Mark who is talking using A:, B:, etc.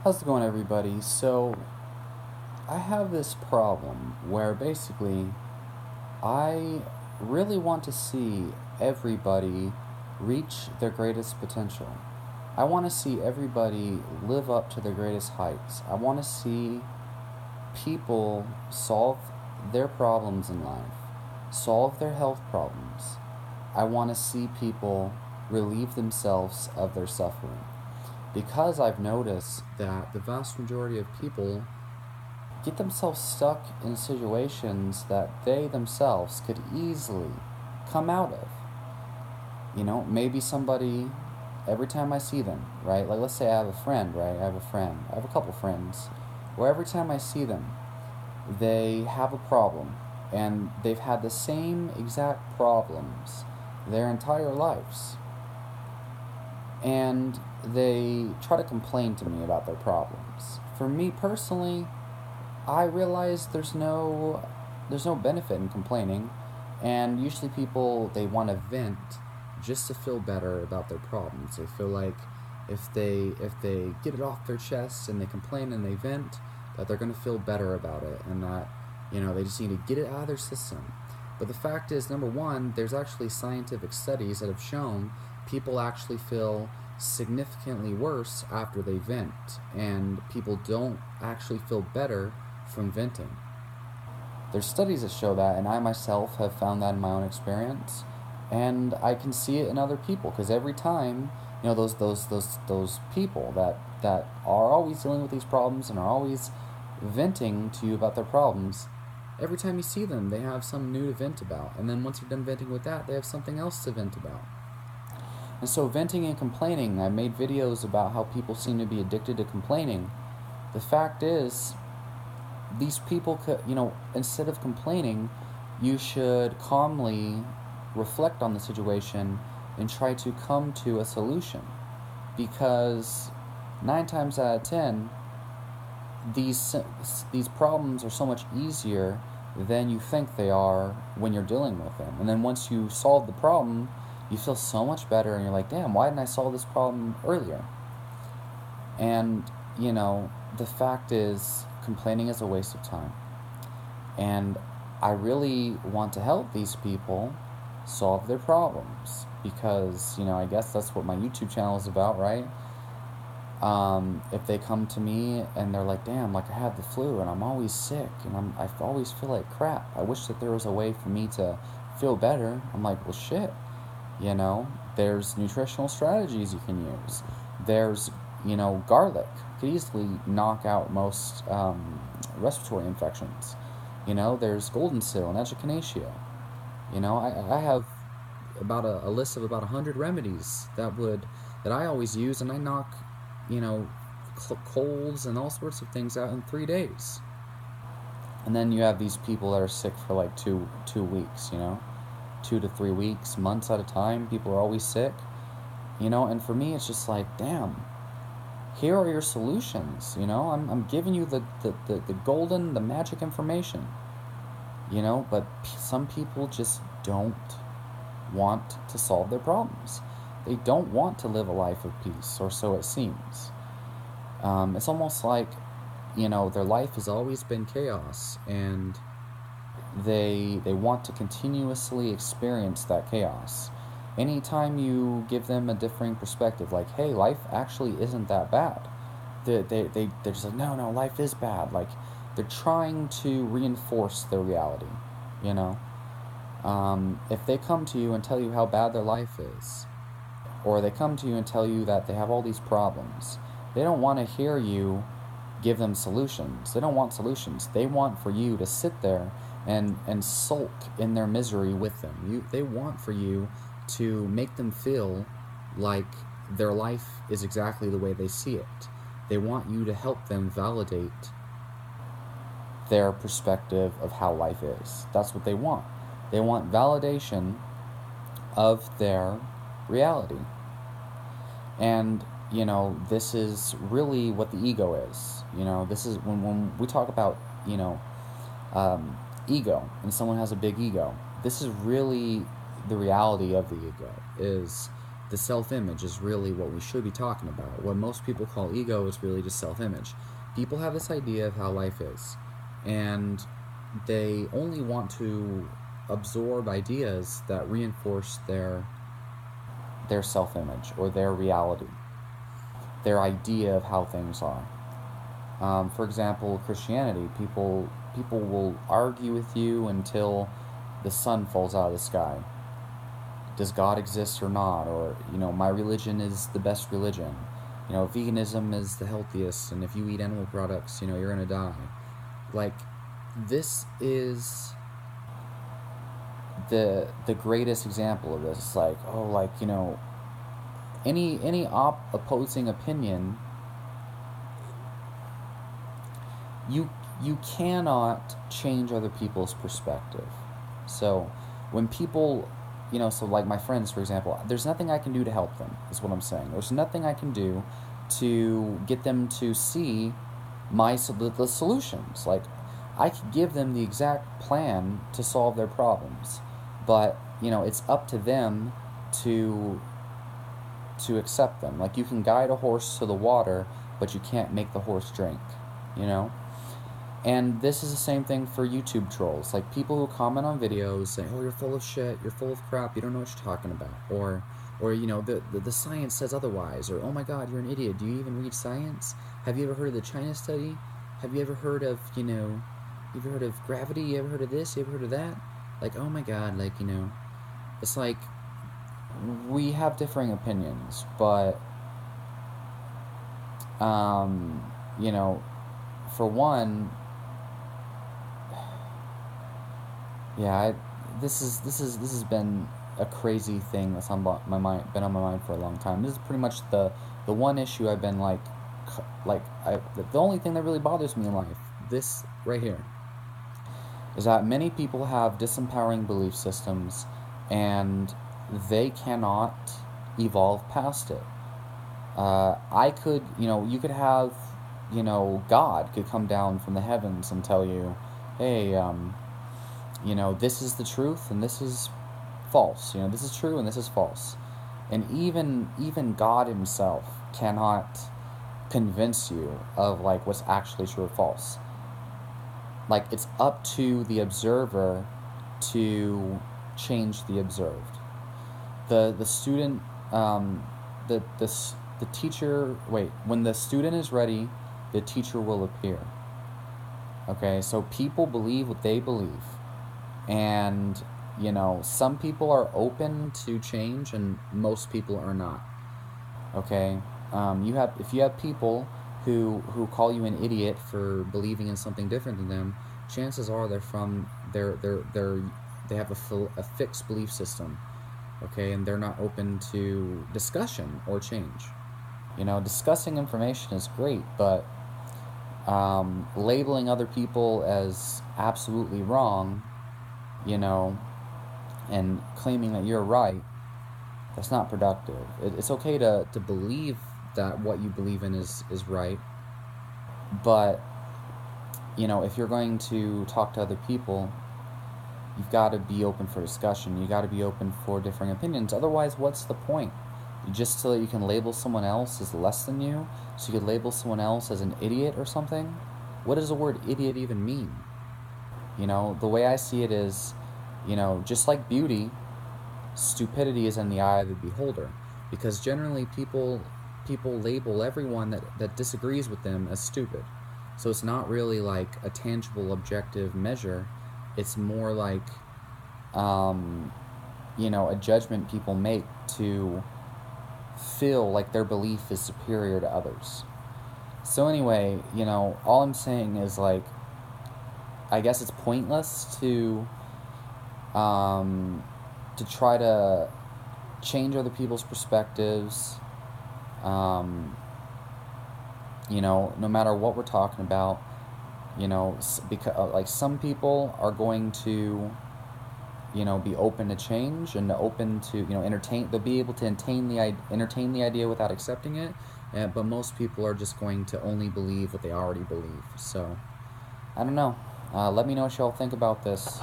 A: How's it going, everybody? So, I have this problem where basically I really want to see everybody reach their greatest potential. I want to see everybody live up to their greatest heights. I want to see people solve their problems in life, solve their health problems. I want to see people relieve themselves of their suffering. Because I've noticed that the vast majority of people get themselves stuck in situations that they themselves could easily come out of. Maybe somebody, every time I see them, right? Like, let's say I have a friend, right? I have a couple friends, where every time I see them, they have a problem, and they've had the same exact problems their entire lives. And they try to complain to me about their problems. For me personally, I realize there's no benefit in complaining, and usually people, they want to vent just to feel better about their problems. They feel like if they get it off their chest and they complain and they vent, that they're going to feel better about it, and that they just need to get it out of their system. But the fact is, number one, there's actually scientific studies that have shown people actually feel significantly worse after they vent, and people don't actually feel better from venting. There's studies that show that, and I myself have found that in my own experience, and I can see it in other people, because every time, those people that are always dealing with these problems and are always venting to you about their problems, every time you see them, they have something new to vent about, and then once you're done venting with that, they have something else to vent about. And so, venting and complaining, I made videos about how people seem to be addicted to complaining. The fact is, these people could, instead of complaining, you should calmly reflect on the situation and try to come to a solution. Because 9 times out of 10, these problems are so much easier than you think they are when you're dealing with them. And then once you solve the problem, you feel so much better, and you're like, damn, why didn't I solve this problem earlier? And, the fact is, complaining is a waste of time. And I really want to help these people solve their problems, because, I guess that's what my YouTube channel is about, right? If they come to me and they're like, damn, like, I have the flu and I'm always sick and I always feel like crap. I wish that there was a way for me to feel better. I'm like, well, shit. There's nutritional strategies you can use. There's, garlic could easily knock out most respiratory infections. There's golden seal and echinacea. I have about a list of about 100 remedies that I always use, and I knock, colds and all sorts of things out in 3 days. And then you have these people that are sick for like two weeks, 2 to 3 weeks, months at a time. People are always sick, and for me, it's just like, damn, here are your solutions. I'm giving you the golden, the magic information, but some people just don't want to solve their problems. They don't want to live a life of peace, or so it seems. It's almost like, their life has always been chaos, and they want to continuously experience that chaos. Anytime you give them a differing perspective, like, hey, life actually isn't that bad, they're just like, no, life is bad. Like, they're trying to reinforce their reality. If they come to you and tell you how bad their life is, or they come to you and tell you that they have all these problems, they don't want to hear you give them solutions. They don't want solutions. They want for you to sit there and sulk in their misery with them. They want for you to make them feel like their life is exactly the way they see it. They want you to help them validate their perspective of how life is. That's what they want. They want validation of their reality. And, this is really what the ego is. This is when we talk about, ego, and someone has a big ego, this is really the reality of the ego, is the self-image is really what we should be talking about. What most people call ego is really just self-image. People have this idea of how life is, and they only want to absorb ideas that reinforce their self-image or their reality, their idea of how things are. For example, Christianity, people will argue with you until the sun falls out of the sky. Does God exist or not? Or, my religion is the best religion. Veganism is the healthiest, and if you eat animal products, you're gonna die. Like, this is the greatest example of this. It's like, any opposing opinion, you cannot change other people's perspective. So when people, so like my friends, for example, there's nothing I can do to help them, is what I'm saying. There's nothing I can do to get them to see the solutions. Like, I could give them the exact plan to solve their problems, but it's up to them to accept them. Like, you can guide a horse to the water, but you can't make the horse drink. And this is the same thing for YouTube trolls. Like, people who comment on videos saying, "Oh, you're full of shit, you're full of crap, you don't know what you're talking about," or the science says otherwise, or, "Oh my God, you're an idiot, do you even read science? Have you ever heard of the China study? Have you ever heard of, you ever heard of gravity? You ever heard of this? You ever heard of that?" Like, oh my God, it's like, we have differing opinions, but, for one, yeah, this has been a crazy thing that's on my mind, been on my mind for a long time. This is pretty much the one issue I've been the only thing that really bothers me in life, this right here, is that many people have disempowering belief systems, and they cannot evolve past it. You could have, God could come down from the heavens and tell you, "Hey, this is the truth and this is false. This is true and this is false." And even God himself cannot convince you of what's actually true or false. Like, it's up to the observer to change the observed. The student, the teacher. Wait, when the student is ready, the teacher will appear. Okay, so people believe what they believe. And, some people are open to change and most people are not. Okay? If you have people who call you an idiot for believing in something different than them, chances are they have a fixed belief system. Okay? And they're not open to discussion or change. Discussing information is great, but labeling other people as absolutely wrong, and claiming that you're right, that's not productive. It's okay to believe that what you believe in is right, but, if you're going to talk to other people, you've got to be open for discussion. You got to be open for differing opinions. Otherwise, what's the point? Just so that you can label someone else as less than you, so you could label someone else as an idiot or something? What does the word idiot even mean? The way I see it is, just like beauty, stupidity is in the eye of the beholder. Because generally people label everyone that disagrees with them as stupid. So it's not really like a tangible, objective measure. It's more like, a judgment people make to feel like their belief is superior to others. So anyway, all I'm saying is, I guess it's pointless to try to change other people's perspectives, no matter what we're talking about, because some people are going to, be open to change and open to, entertain. They'll be able to entertain the idea without accepting it, but most people are just going to only believe what they already believe. So, I don't know. Let me know what y'all think about this.